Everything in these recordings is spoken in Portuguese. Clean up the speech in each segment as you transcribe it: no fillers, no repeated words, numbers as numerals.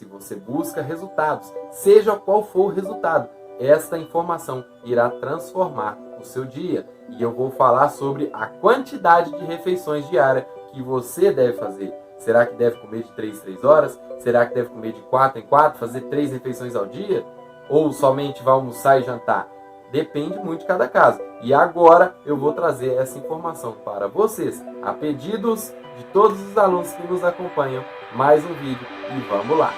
se você busca resultados, seja qual for o resultado, esta informação irá transformar o seu dia. E eu vou falar sobre a quantidade de refeições diárias que você deve fazer. Será que deve comer de 3 em 3 horas? Será que deve comer de 4 em 4, fazer 3 refeições ao dia? Ou somente vai almoçar e jantar? Depende muito de cada caso. E agora eu vou trazer essa informação para vocês, a pedidos de todos os alunos que nos acompanham. Mais um vídeo e vamos lá!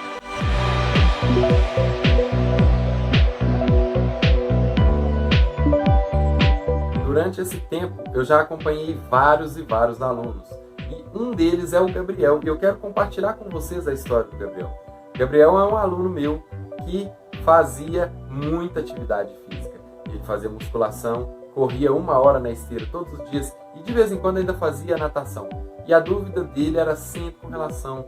Durante esse tempo eu já acompanhei vários e vários alunos. E um deles é o Gabriel. E eu quero compartilhar com vocês a história do Gabriel. Gabriel é um aluno meu que fazia muita atividade física. Ele fazia musculação, corria 1 hora na esteira todos os dias e de vez em quando ainda fazia natação. E a dúvida dele era sempre com relação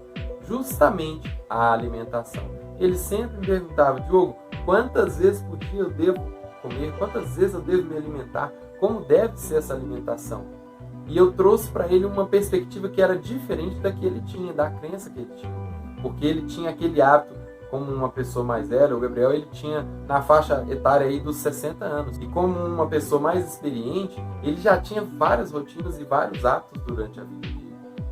justamente à alimentação. Ele sempre me perguntava: Diogo, quantas vezes por dia eu devo comer? Quantas vezes eu devo me alimentar? Como deve ser essa alimentação? E eu trouxe para ele uma perspectiva que era diferente da que ele tinha, da crença que ele tinha. Porque ele tinha aquele hábito, como uma pessoa mais velha, o Gabriel, ele tinha na faixa etária aí dos 60 anos. E como uma pessoa mais experiente, ele já tinha várias rotinas e vários hábitos durante a vida dele.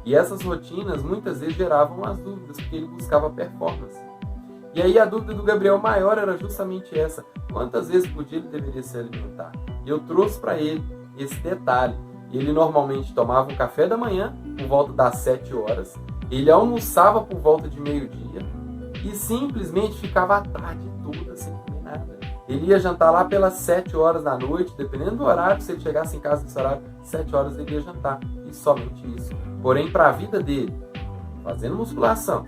E essas rotinas muitas vezes geravam as dúvidas, porque ele buscava performance. E aí a dúvida do Gabriel maior era justamente essa: quantas vezes por dia ele deveria se alimentar? E eu trouxe para ele esse detalhe. Ele normalmente tomava um café da manhã por volta das 7 horas, ele almoçava por volta de meio-dia e simplesmente ficava a tarde toda sem comer nada. Ele ia jantar lá pelas 7 horas da noite, dependendo do horário, se ele chegasse em casa nesse horário, 7 horas ele ia jantar, e somente isso. Porém, para a vida dele, fazendo musculação,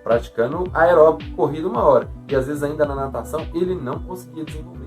praticando aeróbico, corrida 1 hora, e às vezes ainda na natação, ele não conseguia desenvolver.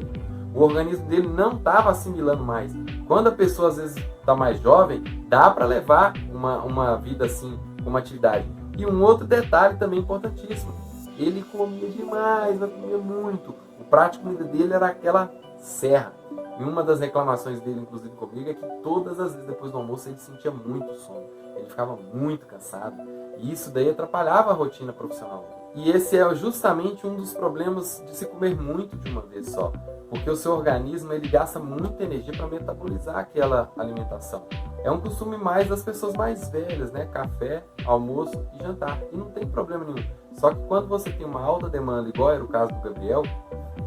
O organismo dele não estava assimilando mais. Quando a pessoa às vezes está mais jovem, dá para levar uma vida assim, uma atividade. E um outro detalhe também importantíssimo: ele comia demais, mas comia muito. O prato de comida dele era aquela serra. E uma das reclamações dele, inclusive comigo, é que todas as vezes depois do almoço ele sentia muito sono. Ele ficava muito cansado. E isso daí atrapalhava a rotina profissional. E esse é justamente um dos problemas de se comer muito de uma vez só. Porque o seu organismo ele gasta muita energia para metabolizar aquela alimentação. É um costume mais das pessoas mais velhas, né? Café, almoço e jantar. E não tem problema nenhum. Só que quando você tem uma alta demanda, igual era o caso do Gabriel,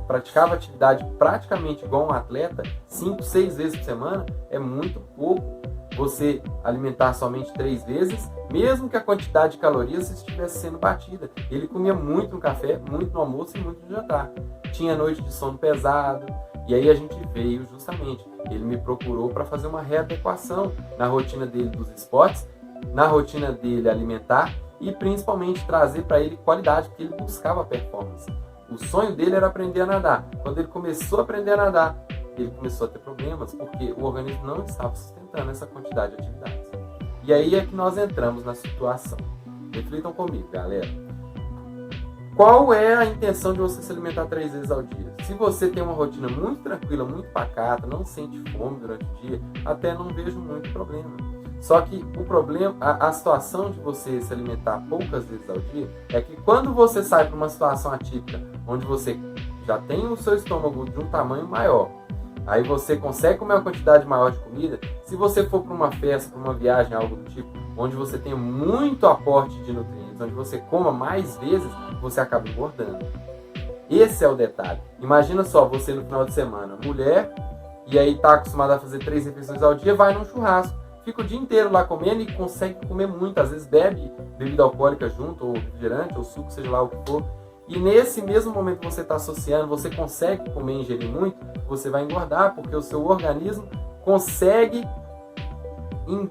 praticava atividade praticamente igual um atleta, 5, 6 vezes por semana, é muito pouco você alimentar somente 3 vezes, mesmo que a quantidade de calorias estivesse sendo batida. Ele comia muito no café, muito no almoço e muito no jantar. Tinha noite de sono pesado, e aí a gente veio justamente, ele me procurou para fazer uma readequação na rotina dele dos esportes, na rotina dele alimentar e principalmente trazer para ele qualidade, porque ele buscava performance. O sonho dele era aprender a nadar. Quando ele começou a aprender a nadar, ele começou a ter problemas, porque o organismo não estava sustentando essa quantidade de atividades. E aí é que nós entramos na situação. Reflitam comigo, galera. Qual é a intenção de você se alimentar 3 vezes ao dia? Se você tem uma rotina muito tranquila, muito pacata, não sente fome durante o dia, até não vejo muito problema. Só que o problema, a situação de você se alimentar poucas vezes ao dia, é que quando você sai para uma situação atípica, onde você já tem o seu estômago de um tamanho maior, aí você consegue comer uma quantidade maior de comida. Se você for para uma festa, para uma viagem, algo do tipo, onde você tem muito aporte de nutrientes, onde você coma mais vezes, você acaba engordando. Esse é o detalhe. Imagina só, você no final de semana, mulher, e aí está acostumada a fazer 3 refeições ao dia, vai num churrasco, fica o dia inteiro lá comendo e consegue comer muito. Às vezes bebe bebida alcoólica junto, ou refrigerante, ou suco, seja lá o que for. E nesse mesmo momento que você está associando, você consegue comer e ingerir muito, você vai engordar, porque o seu organismo consegue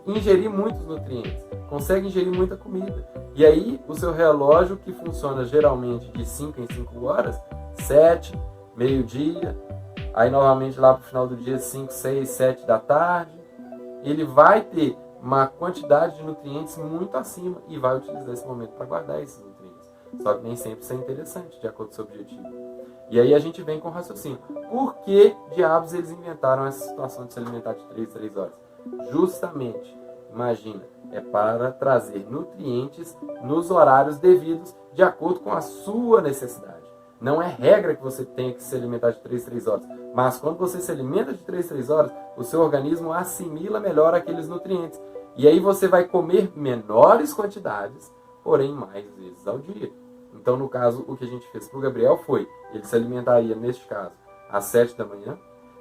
ingerir muitos nutrientes, consegue ingerir muita comida. E aí o seu relógio, que funciona geralmente de 5 em 5 horas, 7, meio-dia, aí novamente lá para o final do dia 5, 6, 7 da tarde, ele vai ter uma quantidade de nutrientes muito acima e vai utilizar esse momento para guardar esses nutrientes. Só que nem sempre isso é interessante, de acordo com o seu objetivo. E aí a gente vem com o raciocínio. Por que diabos eles inventaram essa situação de se alimentar de 3 horas? Justamente, imagina, é para trazer nutrientes nos horários devidos, de acordo com a sua necessidade. Não é regra que você tenha que se alimentar de 3 horas, mas quando você se alimenta de 3 horas, o seu organismo assimila melhor aqueles nutrientes. E aí você vai comer menores quantidades, porém mais vezes ao dia. Então, no caso, o que a gente fez para o Gabriel foi, ele se alimentaria, neste caso, às 7 da manhã,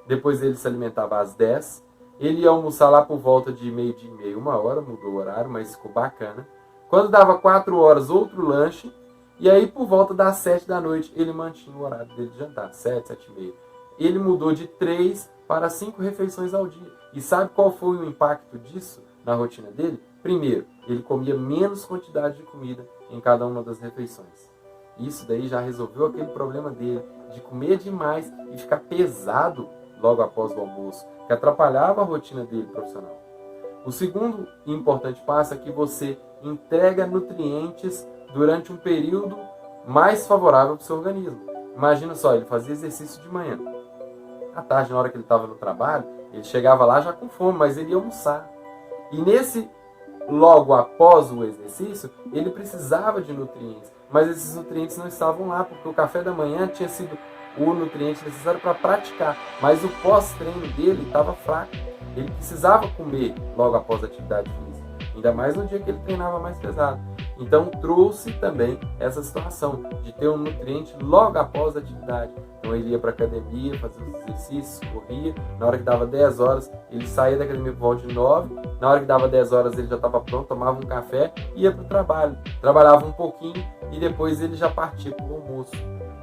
depois ele se alimentava às 10, ele ia almoçar lá por volta de meio-dia e meia, 1 hora, mudou o horário, mas ficou bacana. Quando dava 4 horas, outro lanche, e aí por volta das 7 da noite, ele mantinha o horário dele de jantar, 7, 7 e meia. Ele mudou de 3 para 5 refeições ao dia. E sabe qual foi o impacto disso na rotina dele? Primeiro, ele comia menos quantidade de comida em cada uma das refeições. Isso daí já resolveu aquele problema dele de comer demais e ficar pesado logo após o almoço, que atrapalhava a rotina dele profissional. O segundo importante passo é que você entrega nutrientes durante um período mais favorável para o seu organismo. Imagina só, ele fazia exercício de manhã. À tarde, na hora que ele estava no trabalho, ele chegava lá já com fome, mas ele ia almoçar. E logo após o exercício, ele precisava de nutrientes. Mas esses nutrientes não estavam lá, porque o café da manhã tinha sido o nutriente necessário para praticar. Mas o pós-treino dele estava fraco. Ele precisava comer logo após a atividade física. Ainda mais no dia que ele treinava mais pesado. Então trouxe também essa situação de ter um nutriente logo após a atividade. Então ele ia para a academia, fazia os exercícios, corria. Na hora que dava 10 horas, ele saía da academia por volta de 9. Na hora que dava 10 horas, ele já estava pronto, tomava um café e ia para o trabalho. Trabalhava um pouquinho e depois ele já partia para o almoço.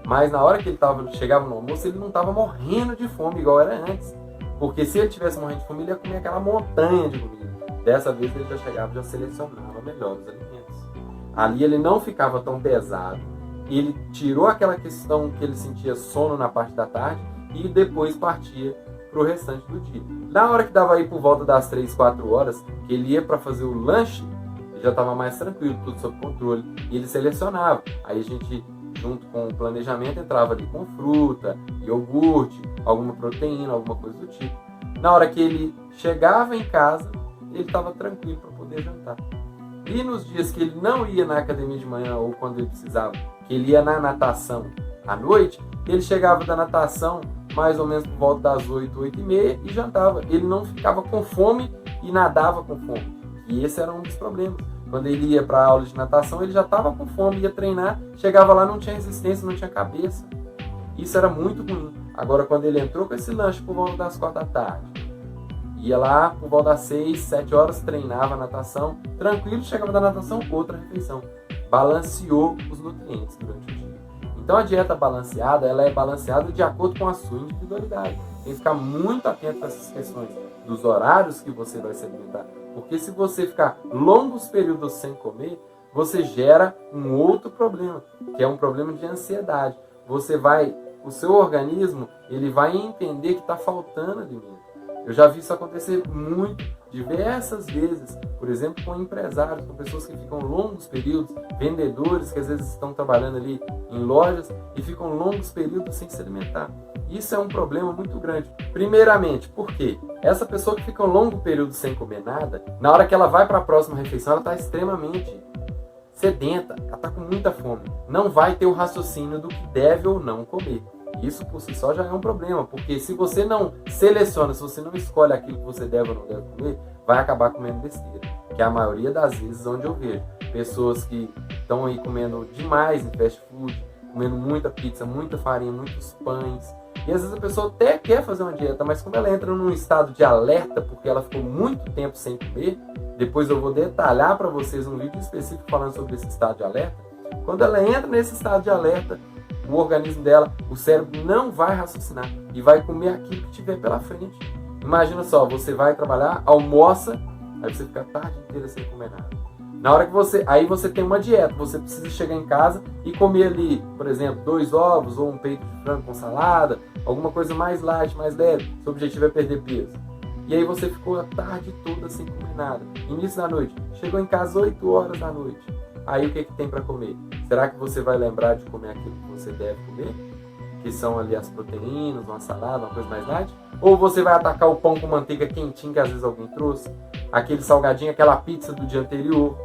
Mas na hora que ele chegava no almoço, ele não estava morrendo de fome igual era antes. Porque se ele tivesse morrendo de fome, ele ia comer aquela montanha de comida. Dessa vez ele já chegava e já selecionava melhor os alimentos. Ali ele não ficava tão pesado. Ele tirou aquela questão que ele sentia sono na parte da tarde e depois partia para o restante do dia. Na hora que dava aí por volta das 3, 4 horas, que ele ia para fazer o lanche, ele já estava mais tranquilo, tudo sob controle. E ele selecionava. Aí a gente, junto com o planejamento, entrava ali com fruta, iogurte, alguma proteína, alguma coisa do tipo. Na hora que ele chegava em casa, ele estava tranquilo para poder jantar. E nos dias que ele não ia na academia de manhã ou quando ele precisava, que ele ia na natação à noite, ele chegava da natação mais ou menos por volta das 8, 8 e meia e jantava. Ele não ficava com fome e nadava com fome. E esse era um dos problemas. Quando ele ia para a aula de natação, ele já estava com fome, ia treinar, chegava lá, não tinha resistência, não tinha cabeça. Isso era muito ruim. Agora, quando ele entrou com esse lanche por volta das 4 da tarde, ia lá por volta das 6, 7 horas, treinava natação, tranquilo, chegava da natação, outra refeição. Balanceou os nutrientes durante o dia. Então a dieta balanceada, ela é balanceada de acordo com a sua individualidade. Tem que ficar muito atento a essas questões dos horários que você vai se alimentar. Porque se você ficar longos períodos sem comer, você gera um outro problema, que é um problema de ansiedade. O seu organismo, ele vai entender que está faltando alimento. Eu já vi isso acontecer muito, diversas vezes, por exemplo, com empresários, com pessoas que ficam longos períodos, vendedores que às vezes estão trabalhando ali em lojas e ficam longos períodos sem se alimentar. Isso é um problema muito grande. Primeiramente, por quê? Essa pessoa que fica um longo período sem comer nada, na hora que ela vai para a próxima refeição, ela está extremamente sedenta, ela está com muita fome. Não vai ter o raciocínio do que deve ou não comer. Isso por si só já é um problema, porque se você não seleciona, se você não escolhe aquilo que você deve ou não deve comer, vai acabar comendo besteira. Que é a maioria das vezes onde eu vejo pessoas que estão aí comendo demais em fast food, comendo muita pizza, muita farinha, muitos pães. E às vezes a pessoa até quer fazer uma dieta, mas como ela entra num estado de alerta, porque ela ficou muito tempo sem comer, depois eu vou detalhar para vocês um vídeo específico falando sobre esse estado de alerta. Quando ela entra nesse estado de alerta, o organismo dela, o cérebro não vai raciocinar e vai comer aquilo que tiver pela frente. Imagina só, você vai trabalhar, almoça, aí você fica a tarde inteira sem comer nada. Na hora que você tem uma dieta, você precisa chegar em casa e comer ali, por exemplo, 2 ovos ou um peito de frango com salada, alguma coisa mais light, mais leve. Seu objetivo é perder peso. E aí você ficou a tarde toda sem comer nada. Início da noite, chegou em casa 8 horas da noite. Aí o que tem para comer? Será que você vai lembrar de comer aquilo que você deve comer? Que são ali as proteínas, uma salada, uma coisa mais light? Ou você vai atacar o pão com manteiga quentinho que às vezes alguém trouxe? aquele salgadinho, aquela pizza do dia anterior.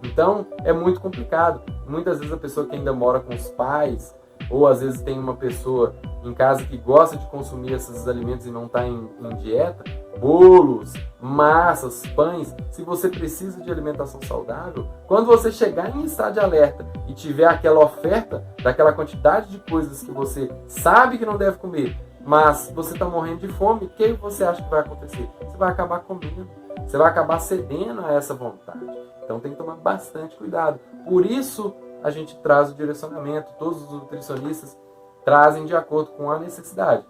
Então, é muito complicado. Muitas vezes a pessoa que ainda mora com os pais, ou às vezes tem uma pessoa em casa que gosta de consumir esses alimentos e não está em dieta, bolos, massas, pães, se você precisa de alimentação saudável, quando você chegar em estado de alerta e tiver aquela oferta daquela quantidade de coisas que você sabe que não deve comer, mas você está morrendo de fome, o que você acha que vai acontecer? Você vai acabar comendo, você vai acabar cedendo a essa vontade. Então tem que tomar bastante cuidado. Por isso a gente traz o direcionamento, todos os nutricionistas trazem de acordo com a necessidade.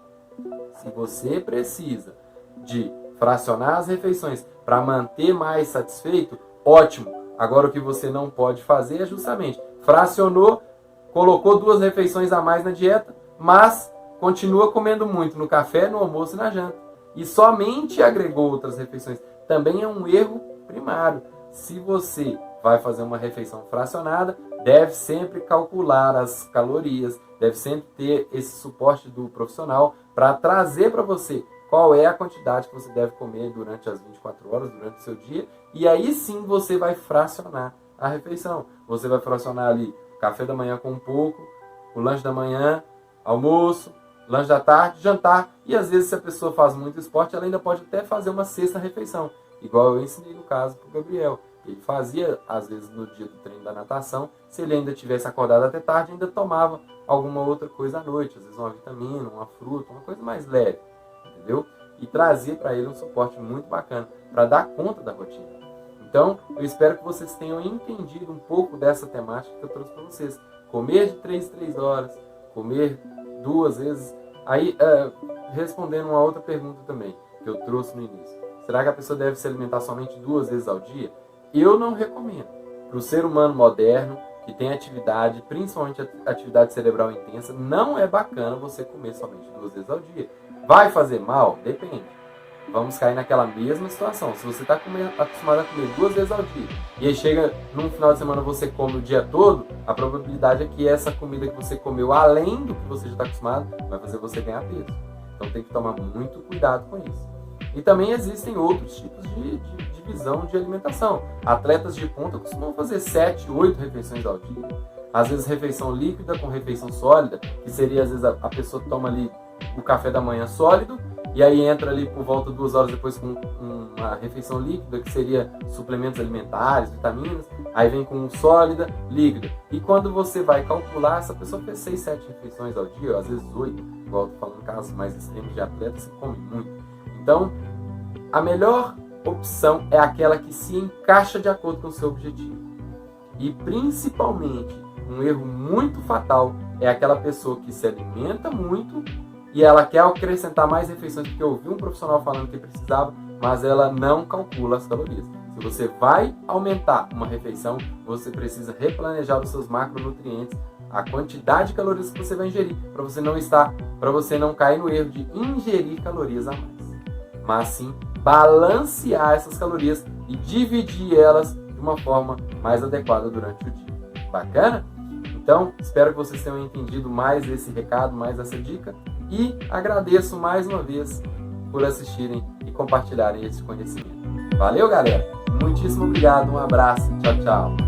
Se você precisa de fracionar as refeições para manter mais satisfeito, ótimo. Agora o que você não pode fazer é justamente fracionou, colocou 2 refeições a mais na dieta, mas continua comendo muito no café, no almoço e na janta. E somente agregou outras refeições. Também é um erro primário. Se você vai fazer uma refeição fracionada, deve sempre calcular as calorias, deve sempre ter esse suporte do profissional para trazer para você qual é a quantidade que você deve comer durante as 24 horas, durante o seu dia, e aí sim você vai fracionar a refeição. Você vai fracionar ali café da manhã com um pouco, o lanche da manhã, almoço, lanche da tarde, jantar, e às vezes se a pessoa faz muito esporte, ela ainda pode até fazer uma sexta refeição, igual eu ensinei no caso para o Gabriel. Ele fazia, às vezes, no dia do treino da natação, se ele ainda tivesse acordado até tarde, ainda tomava alguma outra coisa à noite, às vezes uma vitamina, uma fruta, uma coisa mais leve, entendeu? E trazia para ele um suporte muito bacana, para dar conta da rotina. Então, eu espero que vocês tenham entendido um pouco dessa temática que eu trouxe para vocês. Comer de 3 em 3 horas, comer 2 vezes. Aí, respondendo uma outra pergunta também, que eu trouxe no início. Será que a pessoa deve se alimentar somente 2 vezes ao dia? Eu não recomendo. Para o ser humano moderno, que tem atividade, principalmente atividade cerebral intensa, não é bacana você comer somente 2 vezes ao dia. Vai fazer mal? Depende. Vamos cair naquela mesma situação. Se você está acostumado a comer 2 vezes ao dia, e aí chega num final de semana você come o dia todo, a probabilidade é que essa comida que você comeu, além do que você já está acostumado, vai fazer você ganhar peso. Então tem que tomar muito cuidado com isso. E também existem outros tipos de divisão de alimentação. Atletas de ponta costumam fazer 7, 8 refeições ao dia. Às vezes refeição líquida com refeição sólida, que seria às vezes a pessoa toma ali o café da manhã sólido, e aí entra ali por volta de 2 horas depois com uma refeição líquida, que seria suplementos alimentares, vitaminas, aí vem com sólida, líquida. E quando você vai calcular, essa pessoa fez 6, 7 refeições ao dia, às vezes 8, igual eu tô falando, casos mais extremos de atletas que comem muito. Então, a melhor opção é aquela que se encaixa de acordo com o seu objetivo. E principalmente, um erro muito fatal é aquela pessoa que se alimenta muito e ela quer acrescentar mais refeições, porque eu ouvi um profissional falando que precisava, mas ela não calcula as calorias. Se você vai aumentar uma refeição, você precisa replanejar os seus macronutrientes, a quantidade de calorias que você vai ingerir, para você não cair no erro de ingerir calorias a mais. Mas sim balancear essas calorias e dividir elas de uma forma mais adequada durante o dia. Bacana? Então, espero que vocês tenham entendido mais esse recado, mais essa dica, e agradeço mais uma vez por assistirem e compartilharem esse conhecimento. Valeu, galera! Muitíssimo obrigado, um abraço, tchau, tchau!